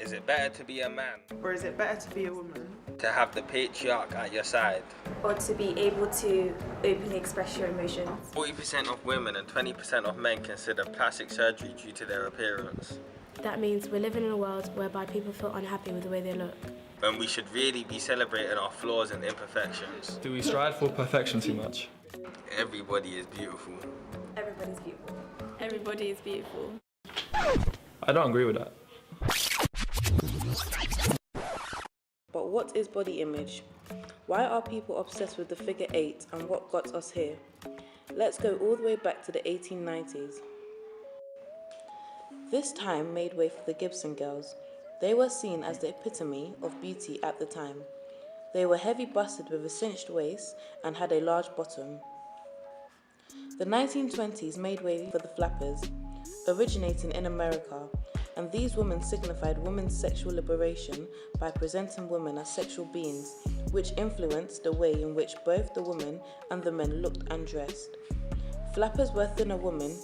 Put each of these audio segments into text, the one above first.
Is it better to be a man? Or is it better to be a woman? To have the patriarch at your side? Or to be able to openly express your emotions? 40% of women and 20% of men consider plastic surgery due to their appearance. That means we're living in a world whereby people feel unhappy with the way they look. When we should really be celebrating our flaws and imperfections. Do we strive for perfection too much? Everybody is beautiful. Everybody's beautiful. Everybody is beautiful. I don't agree with that. But what is body image? Why are people obsessed with the figure 8 and what got us here? Let's go all the way back to the 1890s. This time made way for the Gibson girls. They were seen as the epitome of beauty at the time. They were heavy-busted with a cinched waist and had a large bottom. The 1920s made way for the flappers, originating in America, and these women signified women's sexual liberation by presenting women as sexual beings, which influenced the way in which both the women and the men looked and dressed. Flappers were thinner women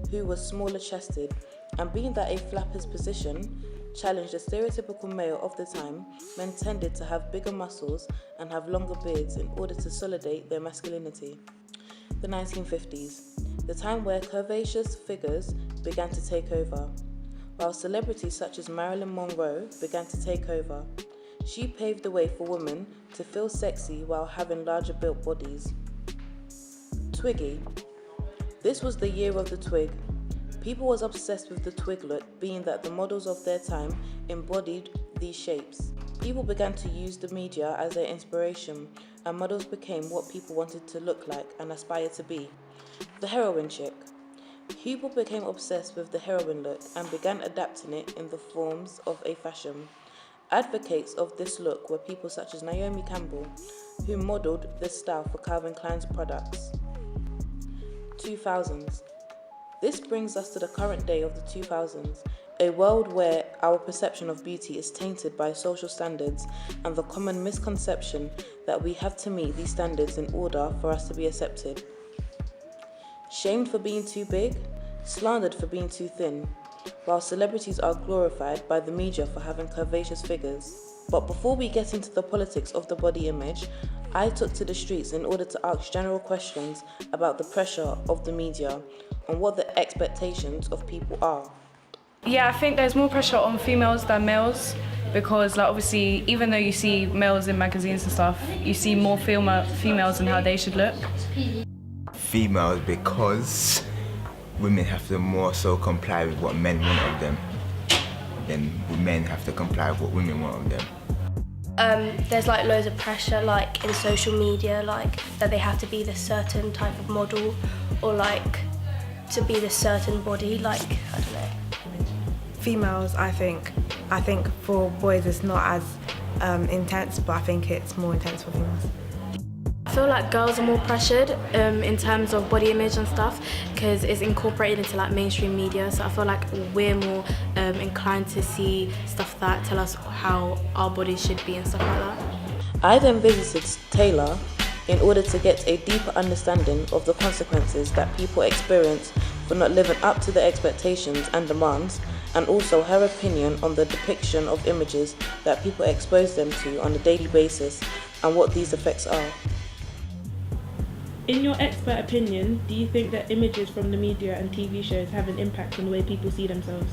who were smaller chested, and being that a flapper's position challenged the stereotypical male of the time, men tended to have bigger muscles and have longer beards in order to solidate their masculinity. The 1950s, the time where curvaceous figures began to take over. While celebrities such as Marilyn Monroe began to take over, she paved the way for women to feel sexy while having larger built bodies. Twiggy. This was the year of the twig. People was obsessed with the twig look, being that the models of their time embodied these shapes. People began to use the media as their inspiration, and models became what people wanted to look like and aspire to be. The heroin chick. People became obsessed with the heroin look and began adapting it in the forms of a fashion. Advocates of this look were people such as Naomi Campbell, who modelled this style for Calvin Klein's products. 2000s. This brings us to the current day of the 2000s, a world where our perception of beauty is tainted by social standards and the common misconception that we have to meet these standards in order for us to be accepted. Shamed for being too big, slandered for being too thin, while celebrities are glorified by the media for having curvaceous figures. But before we get into the politics of the body image, I took to the streets in order to ask general questions about the pressure of the media and what the expectations of people are. Yeah, I think there's more pressure on females than males because, like, obviously, even though you see males in magazines and stuff, you see more females and how they should look. Females, because women have to more so comply with what men want of them than men have to comply with what women want of them. There's like loads of pressure, like in social media, like that they have to be this certain type of model or like to be this certain body, like, I don't know. Females, I think for boys it's not as intense, but I think it's more intense for females. I feel like girls are more pressured in terms of body image and stuff because it's incorporated into like mainstream media, so I feel like we're more inclined to see stuff that tell us how our bodies should be and stuff like that. I then visited Taylor in order to get a deeper understanding of the consequences that people experience for not living up to their expectations and demands, and also her opinion on the depiction of images that people expose them to on a daily basis and what these effects are. In your expert opinion, do you think that images from the media and TV shows have an impact on the way people see themselves?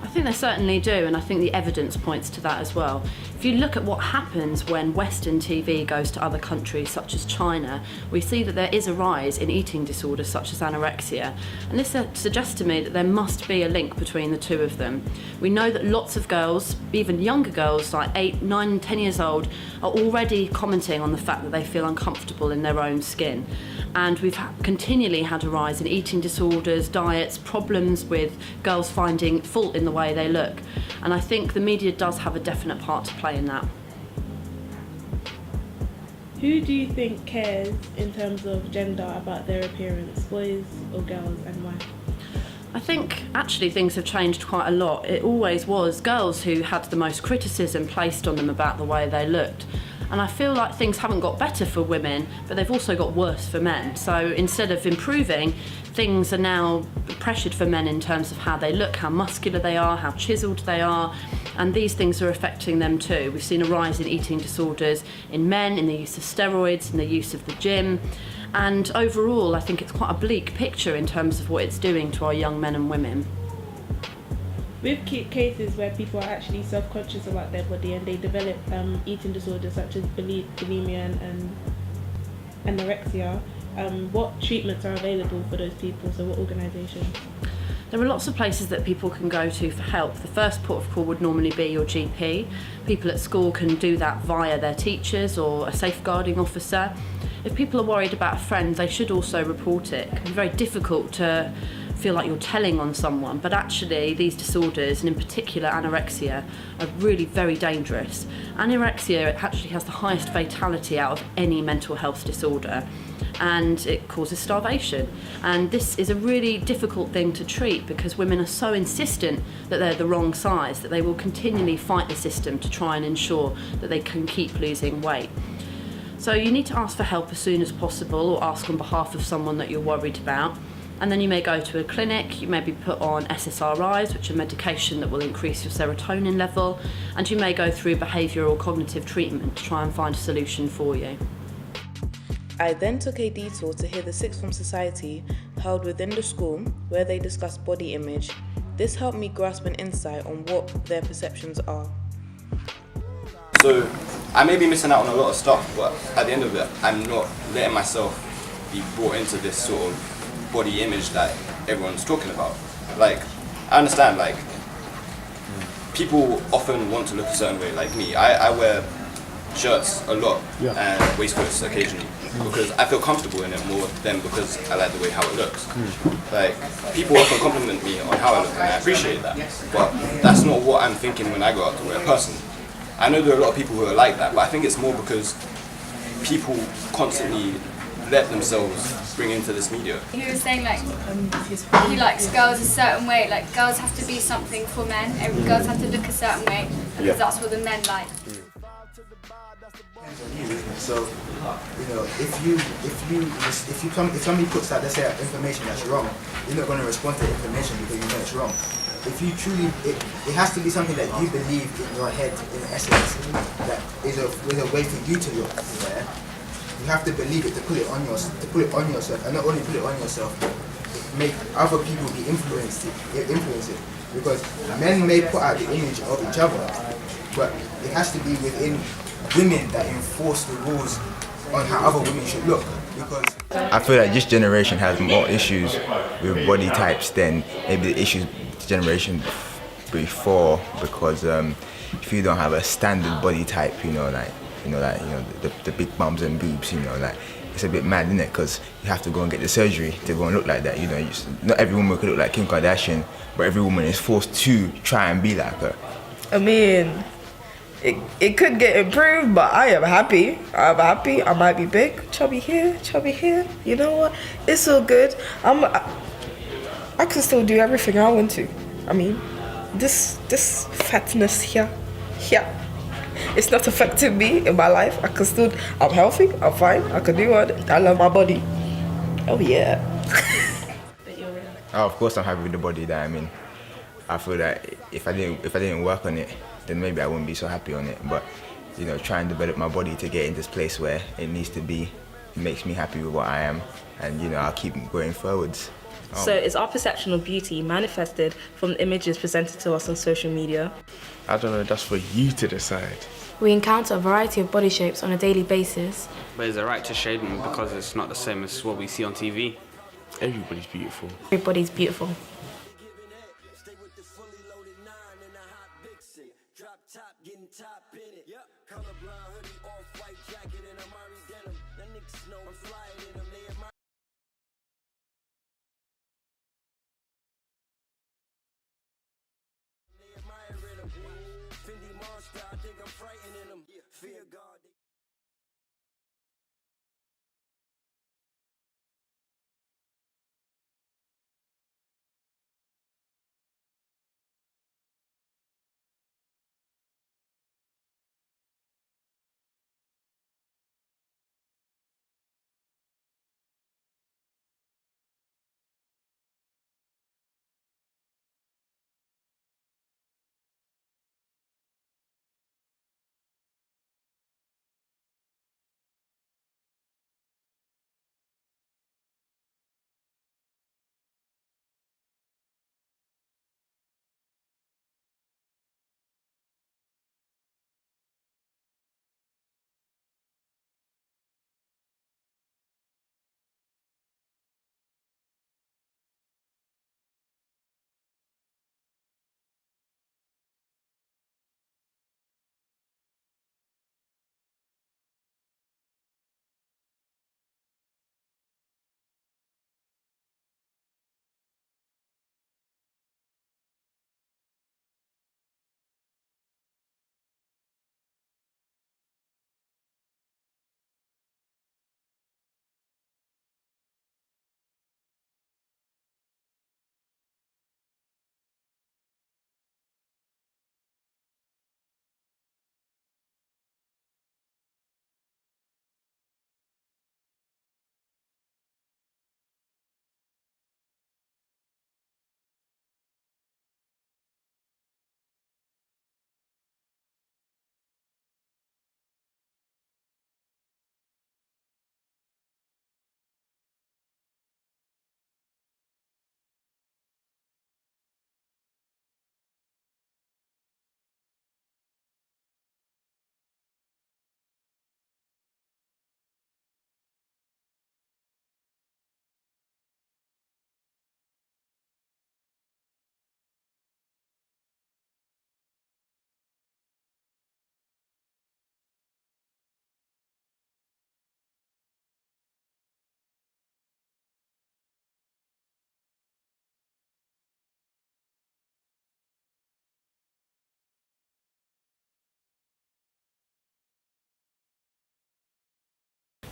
I think they certainly do, and I think the evidence points to that as well. If you look at what happens when Western TV goes to other countries such as China, we see that there is a rise in eating disorders such as anorexia, and this suggests to me that there must be a link between the two of them. We know that lots of girls, even younger girls like 8, 9, 10 years old, are already commenting on the fact that they feel uncomfortable in their own skin. And we've continually had a rise in eating disorders, diets, problems with girls finding fault in the way they look. And I think the media does have a definite part to play in that. Who do you think cares in terms of gender about their appearance, boys or girls, and why? I think actually things have changed quite a lot. It always was girls who had the most criticism placed on them about the way they looked. And I feel like things haven't got better for women, but they've also got worse for men. So instead of improving, things are now pressured for men in terms of how they look, how muscular they are, how chiselled they are, and these things are affecting them too. We've seen a rise in eating disorders in men, in the use of steroids, in the use of the gym, and overall I think it's quite a bleak picture in terms of what it's doing to our young men and women. With cases where people are actually self-conscious about their body and they develop eating disorders such as bulimia and anorexia, what treatments are available for those people? So what organisations? There are lots of places that people can go to for help. The first port of call would normally be your GP. People at school can do that via their teachers or a safeguarding officer. If people are worried about a friend, they should also report it. It can be very difficult to feel like you're telling on someone, but actually these disorders, and in particular anorexia, are really very dangerous. Anorexia actually has the highest fatality out of any mental health disorder, and it causes starvation. And this is a really difficult thing to treat because women are so insistent that they're the wrong size that they will continually fight the system to try and ensure that they can keep losing weight. So you need to ask for help as soon as possible, or ask on behalf of someone that you're worried about. And then you may go to a clinic, you may be put on SSRIs, which are medication that will increase your serotonin level, and you may go through behavioural or cognitive treatment to try and find a solution for you. I then took a detour to hear the Sixth Form Society held within the school where they discussed body image. This helped me grasp an insight on what their perceptions are. So I may be missing out on a lot of stuff, but at the end of it, I'm not letting myself be brought into this sort of body image that everyone's talking about. Like, I understand, like, people often want to look a certain way, like me. I wear shirts a lot and waistcoats occasionally because I feel comfortable in it more than because I like the way how it looks. Like, people often compliment me on how I look and I appreciate that, but that's not what I'm thinking when I go out to wear personally. I know there are a lot of people who are like that, but I think it's more because people constantly let themselves bring into this media. He was saying like he likes girls a certain way, like girls have to be something for men, girls have to look a certain way because that's what the men like. So, you know, if somebody puts out, let's say, information that's wrong, you're not going to respond to the information because you know it's wrong. If you truly, it has to be something that you believe in your head, in essence, that is a way for you to look. Yeah? You have to believe it to put it on yourself, and not only put it on yourself, make other people be influence it. Because men may put out the image of each other, but it has to be within women that enforce the rules on how other women should look. Because I feel like this generation has more issues with body types than maybe the issues the generation before, because if you don't have a standard body type, the big bums and boobs, it's a bit mad, isn't it? Because you have to go and get the surgery to go and look like that. Not every woman could look like Kim Kardashian, but every woman is forced to try and be like her. I mean, it could get improved, but I am happy. I might be big, chubby here. You know what? It's all good. I can still do everything I want to. I mean, this fatness here, it's not affecting me in my life. I'm healthy, I'm fine, I can do it. I love my body. Oh yeah. Of course I'm happy with the body that I'm in. I feel that if I didn't work on it, then maybe I wouldn't be so happy on it. But try and develop my body to get in this place where it needs to be, makes me happy with what I am, and I'll keep going forwards. So is our perception of beauty manifested from the images presented to us on social media? I don't know, that's for you to decide. We encounter a variety of body shapes on a daily basis. But is it right to shade them because it's not the same as what we see on TV? Everybody's beautiful. Everybody's beautiful. I think I'm frightening them. Fear God.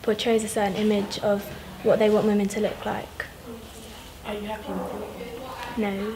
portrays a certain image of what they want women to look like. Are you happy with it? No.